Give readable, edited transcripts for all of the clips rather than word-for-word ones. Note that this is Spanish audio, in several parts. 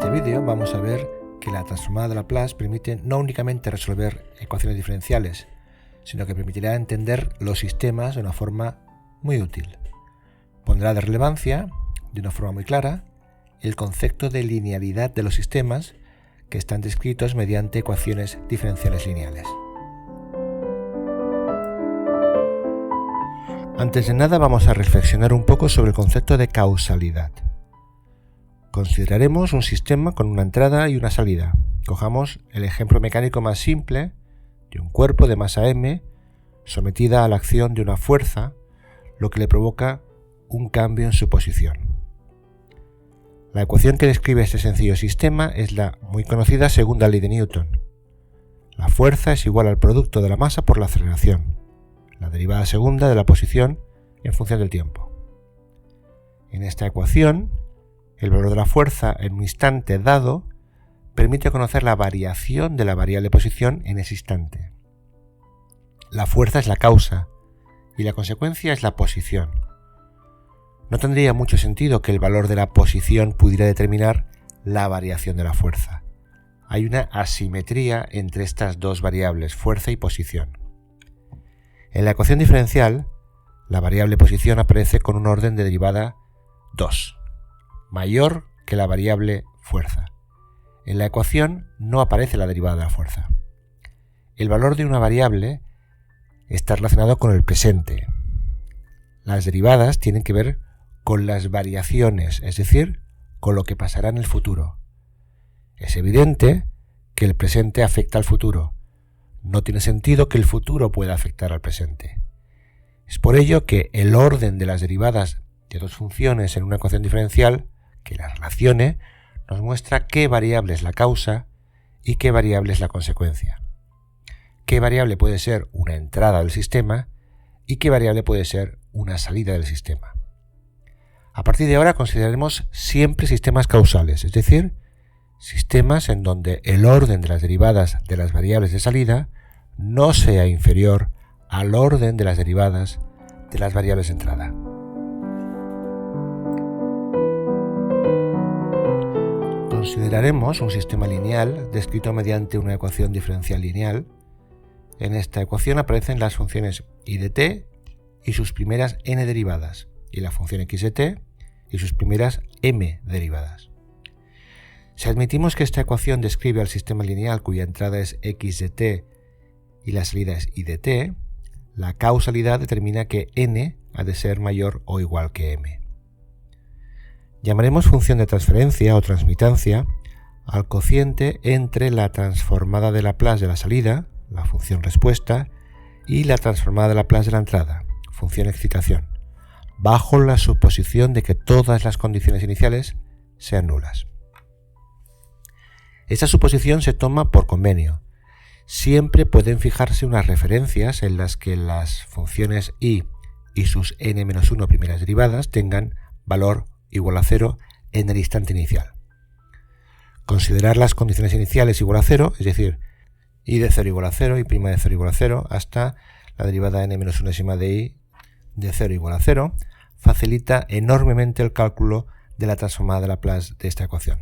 este vídeo vamos a ver que la transformada de Laplace permite no únicamente resolver ecuaciones diferenciales, sino que permitirá entender los sistemas de una forma muy útil. Pondrá de relevancia, de una forma muy clara, el concepto de linealidad de los sistemas que están descritos mediante ecuaciones diferenciales lineales. Antes de nada vamos a reflexionar un poco sobre el concepto de causalidad. Consideraremos un sistema con una entrada y una salida. Cojamos el ejemplo mecánico más simple de un cuerpo de masa m sometida a la acción de una fuerza, lo que le provoca un cambio en su posición. La ecuación que describe este sencillo sistema es la muy conocida segunda ley de Newton. La fuerza es igual al producto de la masa por la aceleración, la derivada segunda de la posición en función del tiempo. En esta ecuación, el valor de la fuerza en un instante dado permite conocer la variación de la variable posición en ese instante. La fuerza es la causa y la consecuencia es la posición. No tendría mucho sentido que el valor de la posición pudiera determinar la variación de la fuerza. Hay una asimetría entre estas dos variables, fuerza y posición. En la ecuación diferencial, la variable posición aparece con un orden de derivada 2, mayor que la variable fuerza. En la ecuación no aparece la derivada de la fuerza. El valor de una variable está relacionado con el presente. Las derivadas tienen que ver con las variaciones, es decir, con lo que pasará en el futuro. Es evidente que el presente afecta al futuro. No tiene sentido que el futuro pueda afectar al presente. Es por ello que el orden de las derivadas de dos funciones en una ecuación diferencial que las relacione nos muestra qué variable es la causa y qué variable es la consecuencia. Qué variable puede ser una entrada del sistema y qué variable puede ser una salida del sistema. A partir de ahora consideraremos siempre sistemas causales, es decir, sistemas en donde el orden de las derivadas de las variables de salida no sea inferior al orden de las derivadas de las variables de entrada. Consideraremos un sistema lineal descrito mediante una ecuación diferencial lineal. En esta ecuación aparecen las funciones y de t y sus primeras n derivadas, y la función x de t y sus primeras m derivadas. Si admitimos que esta ecuación describe al sistema lineal cuya entrada es x de t y la salida es y de t, la causalidad determina que n ha de ser mayor o igual que m. Llamaremos función de transferencia o transmitancia al cociente entre la transformada de Laplace de la salida, la función respuesta, y la transformada de Laplace de la entrada, función excitación, bajo la suposición de que todas las condiciones iniciales sean nulas. Esta suposición se toma por convenio. Siempre pueden fijarse unas referencias en las que las funciones y sus n-1 primeras derivadas tengan valor igual a 0 en el instante inicial. Considerar las condiciones iniciales igual a 0, es decir, y de 0 igual a 0 y prima de 0 igual a 0 hasta la derivada n-1 de y de 0 igual a 0, facilita enormemente el cálculo de la transformada de Laplace de esta ecuación.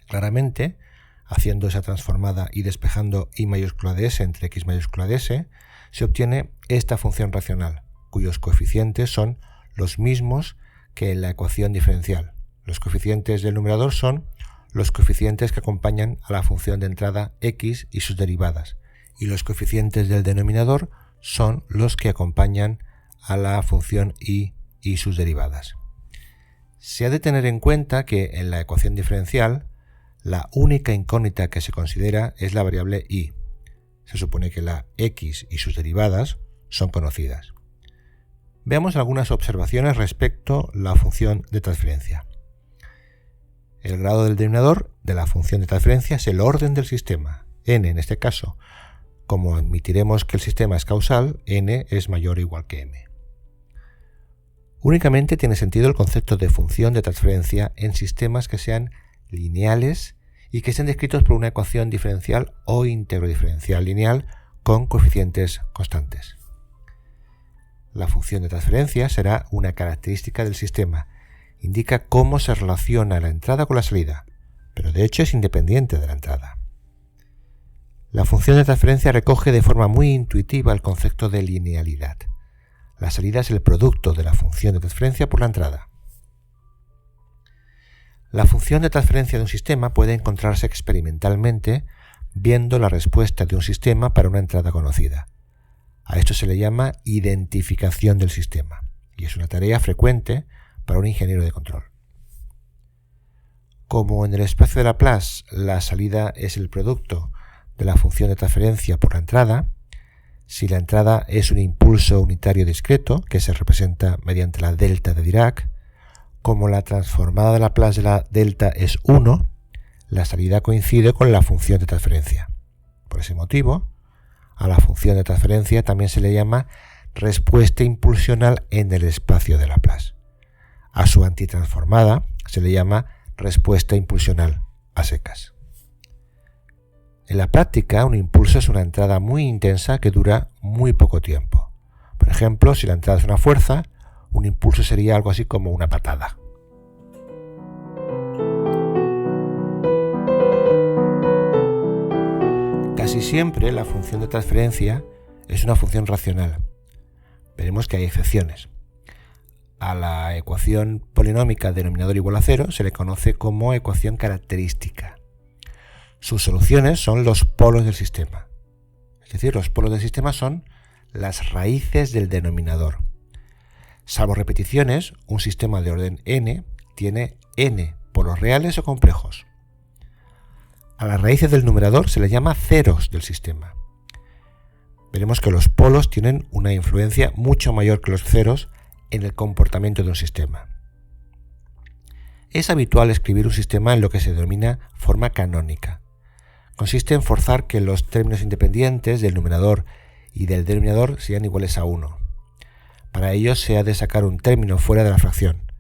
Claramente, haciendo esa transformada y despejando y mayúscula de s entre x mayúscula de s, se obtiene esta función racional, cuyos coeficientes son los mismos que en la ecuación diferencial. Los coeficientes del numerador son los coeficientes que acompañan a la función de entrada x y sus derivadas, y los coeficientes del denominador son los que acompañan a la función y sus derivadas. Se ha de tener en cuenta que en la ecuación diferencial la única incógnita que se considera es la variable y. Se supone que la x y sus derivadas son conocidas. Veamos algunas observaciones respecto a la función de transferencia. El grado del denominador de la función de transferencia es el orden del sistema, n en este caso. Como admitiremos que el sistema es causal, n es mayor o igual que m. Únicamente tiene sentido el concepto de función de transferencia en sistemas que sean lineales y que estén descritos por una ecuación diferencial o íntegro diferencial lineal con coeficientes constantes. La función de transferencia será una característica del sistema. Indica cómo se relaciona la entrada con la salida, pero de hecho es independiente de la entrada. La función de transferencia recoge de forma muy intuitiva el concepto de linealidad. La salida es el producto de la función de transferencia por la entrada. La función de transferencia de un sistema puede encontrarse experimentalmente viendo la respuesta de un sistema para una entrada conocida. A esto se le llama identificación del sistema, y es una tarea frecuente para un ingeniero de control. Como en el espacio de Laplace la salida es el producto de la función de transferencia por la entrada, si la entrada es un impulso unitario discreto, que se representa mediante la delta de Dirac, como la transformada de Laplace de la delta es 1, la salida coincide con la función de transferencia. Por ese motivo, a la función de transferencia también se le llama respuesta impulsional en el espacio de Laplace. A su antitransformada se le llama respuesta impulsional a secas. En la práctica, un impulso es una entrada muy intensa que dura muy poco tiempo. Por ejemplo, si la entrada es una fuerza, un impulso sería algo así como una patada. Casi siempre la función de transferencia es una función racional. Veremos que hay excepciones. A la ecuación polinómica denominador igual a 0 se le conoce como ecuación característica. Sus soluciones son los polos del sistema. Es decir, los polos del sistema son las raíces del denominador. Salvo repeticiones, un sistema de orden n tiene n polos reales o complejos. A las raíces del numerador se le llama ceros del sistema. Veremos que los polos tienen una influencia mucho mayor que los ceros en el comportamiento de un sistema. Es habitual escribir un sistema en lo que se denomina forma canónica. Consiste en forzar que los términos independientes del numerador y del denominador sean iguales a 1. Para ello se ha de sacar un término fuera de la fracción.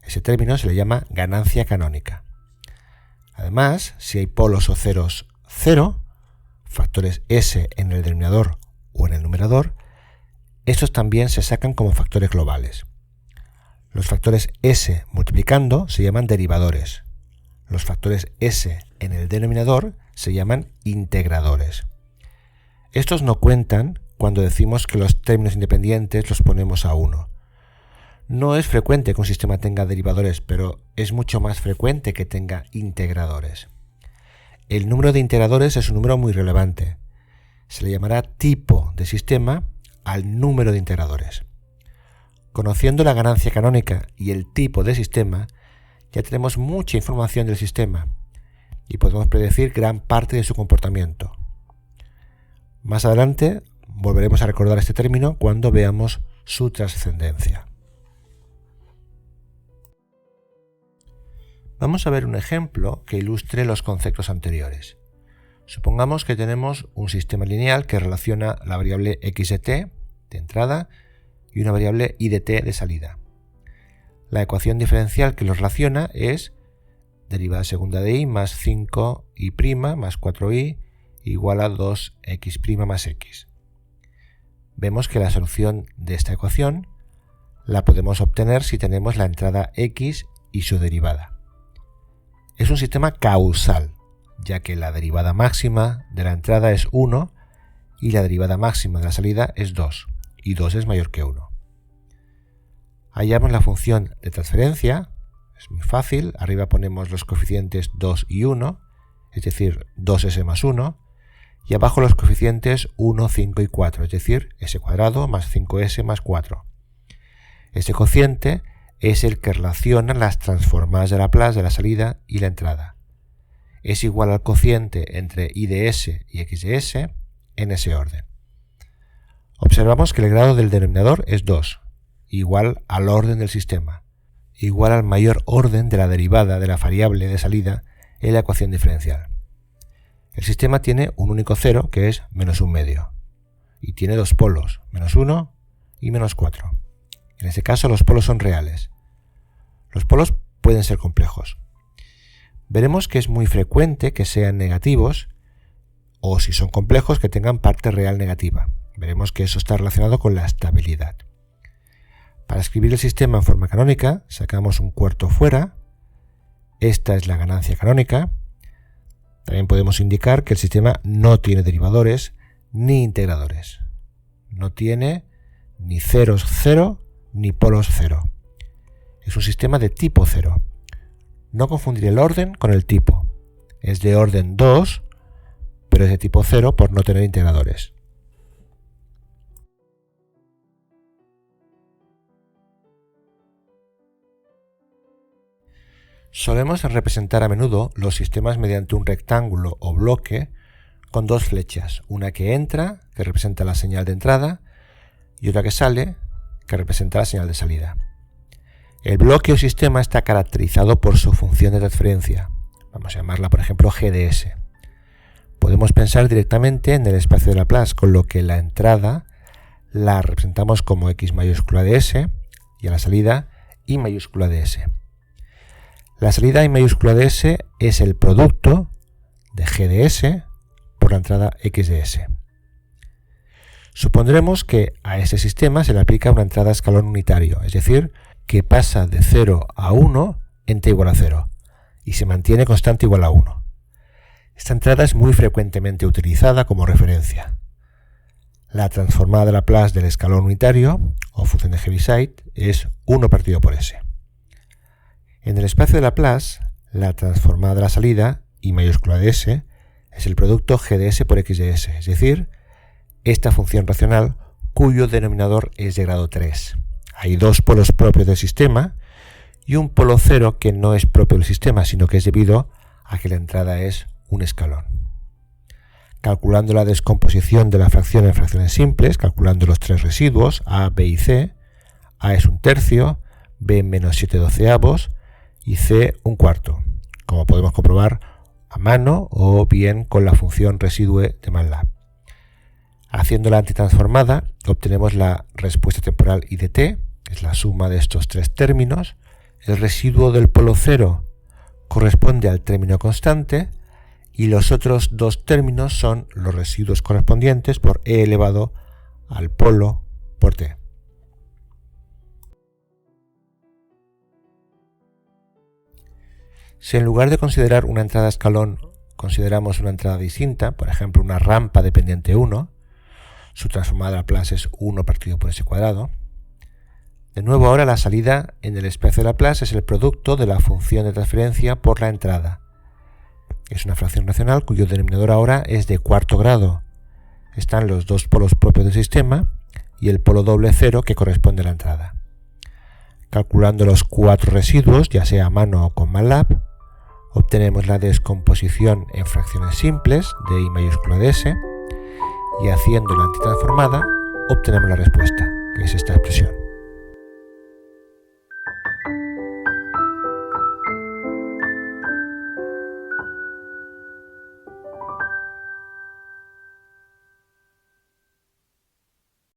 Ese término se le llama ganancia canónica. Además, si hay polos o ceros 0, factores s en el denominador o en el numerador, estos también se sacan como factores globales. Los factores s multiplicando se llaman derivadores. Los factores s en el denominador se llaman integradores. Estos no cuentan cuando decimos que los términos independientes los ponemos a 1. No es frecuente que un sistema tenga derivadores, pero es mucho más frecuente que tenga integradores. El número de integradores es un número muy relevante. Se le llamará tipo de sistema al número de integradores. Conociendo la ganancia canónica y el tipo de sistema, ya tenemos mucha información del sistema y podemos predecir gran parte de su comportamiento. Más adelante volveremos a recordar este término cuando veamos su trascendencia. Vamos a ver un ejemplo que ilustre los conceptos anteriores. Supongamos que tenemos un sistema lineal que relaciona la variable x de t de entrada y una variable y de t de salida. La ecuación diferencial que los relaciona es derivada segunda de y más 5y' más 4y igual a 2x' más x. Vemos que la solución de esta ecuación la podemos obtener si tenemos la entrada x y su derivada. Es un sistema causal, ya que la derivada máxima de la entrada es 1 y la derivada máxima de la salida es 2, y 2 es mayor que 1. Hallamos la función de transferencia, es muy fácil, arriba ponemos los coeficientes 2 y 1, es decir, 2s más 1, y abajo los coeficientes 1, 5 y 4, es decir, s cuadrado más 5s más 4. Este cociente es el que relaciona las transformadas de Laplace de la salida y la entrada. Es igual al cociente entre y de s y x de s en ese orden. Observamos que el grado del denominador es 2, igual al orden del sistema, igual al mayor orden de la derivada de la variable de salida en la ecuación diferencial. El sistema tiene un único cero, que es menos un medio, y tiene dos polos, menos 1 y menos 4. En este caso los polos son reales. Los polos pueden ser complejos. Veremos que es muy frecuente que sean negativos, o si son complejos, que tengan parte real negativa. Veremos que eso está relacionado con la estabilidad. Para escribir el sistema en forma canónica, sacamos un cuarto fuera. Esta es la ganancia canónica. También podemos indicar que el sistema no tiene derivadores ni integradores. No tiene ni ceros 0 ni polos 0. Es un sistema de tipo 0. No confundir el orden con el tipo. Es de orden 2, pero es de tipo 0 por no tener integradores. Solemos representar a menudo los sistemas mediante un rectángulo o bloque con dos flechas, una que entra, que representa la señal de entrada, y otra que sale, que representa la señal de salida. El bloque o sistema está caracterizado por su función de transferencia. Vamos a llamarla, por ejemplo, GDS. Podemos pensar directamente en el espacio de Laplace, con lo que la entrada la representamos como X mayúscula de S y a la salida Y mayúscula de S. La salida Y mayúscula de S es el producto de G de S por la entrada X de S. Supondremos que a ese sistema se le aplica una entrada a escalón unitario, es decir, que pasa de 0 a 1 en t igual a 0 y se mantiene constante igual a 1. Esta entrada es muy frecuentemente utilizada como referencia. La transformada de Laplace del escalón unitario, o función de Heaviside, es 1 partido por S. En el espacio de Laplace, la transformada de la salida, Y mayúscula de S, es el producto G de S por X de S, es decir, esta función racional cuyo denominador es de grado 3. Hay dos polos propios del sistema y un polo 0 que no es propio del sistema, sino que es debido a que la entrada es un escalón. Calculando la descomposición de la fracción en fracciones simples, calculando los tres residuos, A, B y C, A es un tercio, B menos 7/12 y C un cuarto, como podemos comprobar a mano o bien con la función residue de MATLAB. Haciendo la antitransformada obtenemos la respuesta temporal I de t, es la suma de estos tres términos. El residuo del polo 0 corresponde al término constante y los otros dos términos son los residuos correspondientes por e elevado al polo por t. Si en lugar de considerar una entrada a escalón consideramos una entrada distinta, por ejemplo una rampa dependiente 1, su transformada de Laplace es 1 partido por s cuadrado. De nuevo ahora la salida en el espacio de Laplace es el producto de la función de transferencia por la entrada. Es una fracción racional cuyo denominador ahora es de cuarto grado. Están los dos polos propios del sistema y el polo doble 0 que corresponde a la entrada. Calculando los cuatro residuos, ya sea a mano o con MATLAB, obtenemos la descomposición en fracciones simples de I mayúscula de S y haciendo la antitransformada obtenemos la respuesta, que es esta expresión.